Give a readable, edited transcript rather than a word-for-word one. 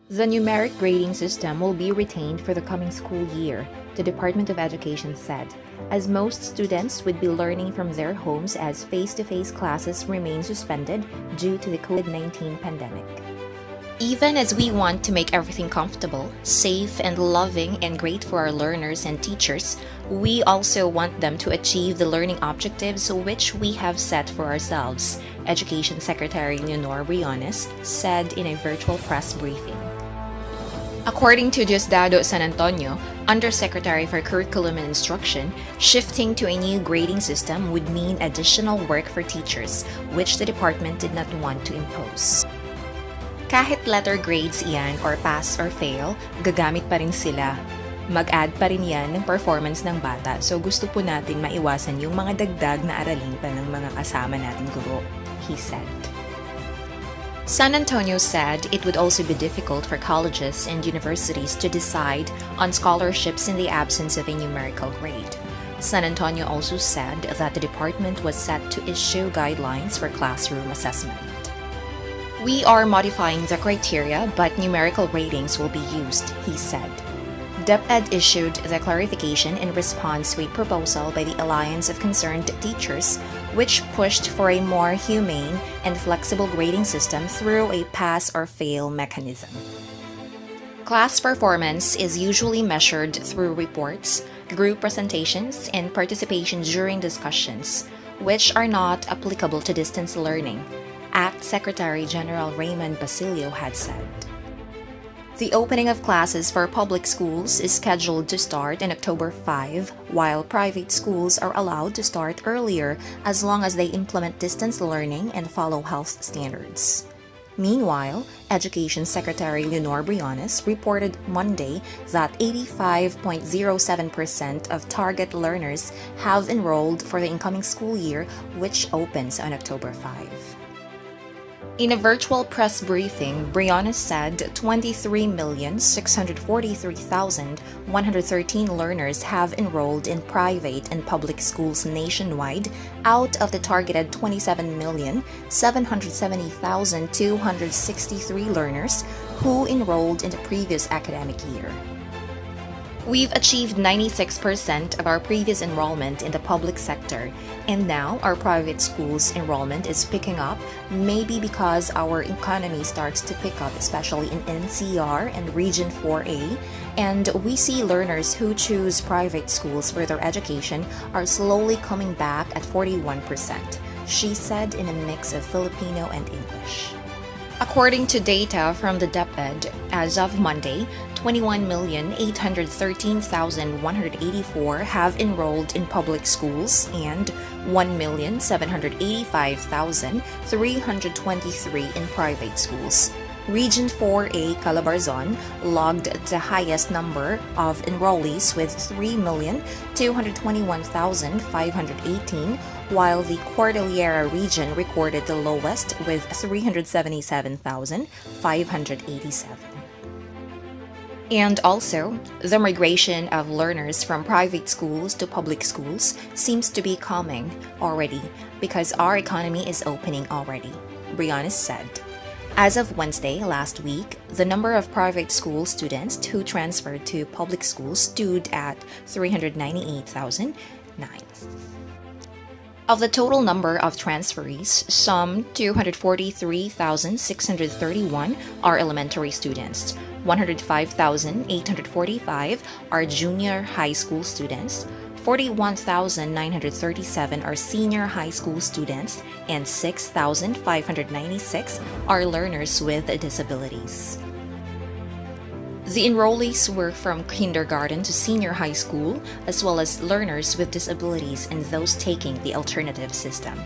The numeric grading system will be retained for the coming school year, the Department of Education said, as most students would be learning from their homes as face-to-face classes remain suspended due to the COVID-19 pandemic. Even as we want to make everything comfortable, safe, and loving and great for our learners and teachers, we also want them to achieve the learning objectives which we have set for ourselves, Education Secretary Leonor Briones said in a virtual press briefing. According to Diosdado San Antonio, Undersecretary for Curriculum and Instruction, shifting to a new grading system would mean additional work for teachers, which the department did not want to impose. Kahit letter grades iyan or pass or fail, gagamit pa rin sila. Mag-add pa rin yan ng performance ng bata, so gusto po natin maiwasan yung mga dagdag na aralin pa ng mga kasama nating guro, he said. San Antonio said it would also be difficult for colleges and universities to decide on scholarships in the absence of a numerical grade. San Antonio also said that the department was set to issue guidelines for classroom assessment. We are modifying the criteria, but numerical ratings will be used, he said. DepEd issued the clarification in response to a proposal by the Alliance of Concerned Teachers, which pushed for a more humane and flexible grading system through a pass or fail mechanism. Class performance is usually measured through reports, group presentations, and participation during discussions, which are not applicable to distance learning, ACT Secretary General Raymond Basilio had said. The opening of classes for public schools is scheduled to start on October 5, while private schools are allowed to start earlier as long as they implement distance learning and follow health standards. Meanwhile, Education Secretary Leonor Briones reported Monday that 85.07% of target learners have enrolled for the incoming school year, which opens on October 5. In a virtual press briefing, Briones said 23,643,113 learners have enrolled in private and public schools nationwide out of the targeted 27,770,263 learners who enrolled in the previous academic year. We've achieved 96% of our previous enrollment in the public sector, and now our private schools enrollment is picking up, maybe because our economy starts to pick up, especially in NCR and Region 4A, and we see learners who choose private schools for their education are slowly coming back at 41%, she said in a mix of Filipino and English. According to data from the DepEd, as of Monday, 21,813,184 have enrolled in public schools and 1,785,323 in private schools. Region 4A Calabarzon logged the highest number of enrollees with 3,221,518, while the Cordillera region recorded the lowest with 377,587. And also, the migration of learners from private schools to public schools seems to be coming already because our economy is opening already, Briones said. As of Wednesday last week, the number of private school students who transferred to public schools stood at 398,009. Of the total number of transferees, some 243,631 are elementary students, 105,845 are junior high school students, 41,937 are senior high school students, and 6,596 are learners with disabilities. The enrollees were from kindergarten to senior high school, as well as learners with disabilities and those taking the alternative system.